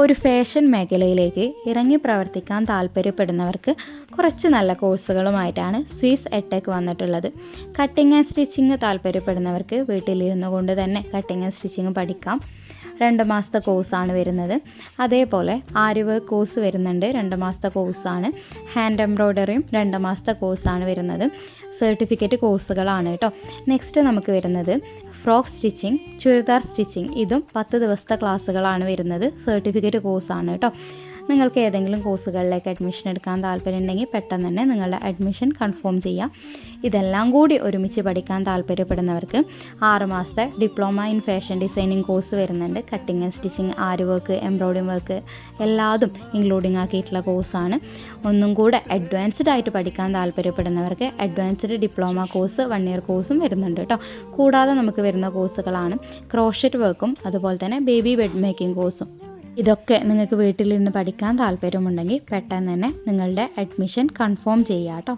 ഒരു ഫാഷൻ മേഖലയിലേക്ക് ഇറങ്ങി പ്രവർത്തിക്കാൻ താല്പര്യപ്പെടുന്നവർക്ക് കുറച്ച് നല്ല കോഴ്സുകളുമായിട്ടാണ് സ്വിസ് എഡ്ടെക് വന്നിട്ടുള്ളത്. കട്ടിങ് ആൻഡ് സ്റ്റിച്ചിങ് താല്പര്യപ്പെടുന്നവർക്ക് വീട്ടിലിരുന്നു കൊണ്ട് തന്നെ കട്ടിങ് ആൻഡ് സ്റ്റിച്ചിങ് പഠിക്കാം. 2 മാസത്തെ കോഴ്സാണ് വരുന്നത്. അതേപോലെ ആരി വർക്ക് കോഴ്സ് വരുന്നുണ്ട്, 2 മാസത്തെ കോഴ്സാണ്. ഹാൻഡ് എംബ്രോയ്ഡറിയും 2 മാസത്തെ കോഴ്സാണ് വരുന്നത്. സർട്ടിഫിക്കറ്റ് കോഴ്സുകളാണ് കേട്ടോ. നെക്സ്റ്റ് നമുക്ക് വരുന്നത് ഫ്രോക്ക് സ്റ്റിച്ചിങ്, ചുരിദാർ സ്റ്റിച്ചിങ്, ഇതും 10 ദിവസത്തെ ക്ലാസ്സുകളാണ് വരുന്നത്. സർട്ടിഫിക്കറ്റ് കോഴ്സാണ് കേട്ടോ. നിങ്ങൾക്ക് ഏതെങ്കിലും കോഴ്സുകളിലേക്ക് അഡ്മിഷൻ എടുക്കാൻ താല്പര്യമുണ്ടെങ്കിൽ പെട്ടെന്ന് തന്നെ നിങ്ങളുടെ അഡ്മിഷൻ കൺഫേം ചെയ്യാം. ഇതെല്ലാം കൂടി ഒരുമിച്ച് പഠിക്കാൻ താല്പര്യപ്പെടുന്നവർക്ക് 6 മാസത്തെ diploma in fashion designing course വരുന്നുണ്ട്. കട്ടിങ് ആൻഡ് സ്റ്റിച്ചിങ്, ആരി വർക്ക്, എംബ്രോയ്ഡറി വർക്ക് എല്ലാതും ഇൻക്ലൂഡിങ് ആക്കിയിട്ടുള്ള കോഴ്സാണ്. ഒന്നും കൂടെ അഡ്വാൻസ്ഡ് ആയിട്ട് പഠിക്കാൻ താല്പര്യപ്പെടുന്നവർക്ക് അഡ്വാൻസ്ഡ് ഡിപ്ലോമ കോഴ്സ് 1 ഇയർ കോഴ്സും വരുന്നുണ്ട് കേട്ടോ. കൂടാതെ നമുക്ക് വരുന്ന കോഴ്സുകളാണ് ക്രോഷറ്റ് വർക്കും അതുപോലെ തന്നെ ബേബി ബെഡ് മേക്കിംഗ് കോഴ്സും. ഇതൊക്കെ നിങ്ങൾക്ക് വീട്ടിലിരുന്ന് പഠിക്കാൻ താല്പര്യമുണ്ടെങ്കിൽ പെട്ടെന്ന് തന്നെ നിങ്ങളുടെ അഡ്മിഷൻ കൺഫേം ചെയ്യുക കേട്ടോ.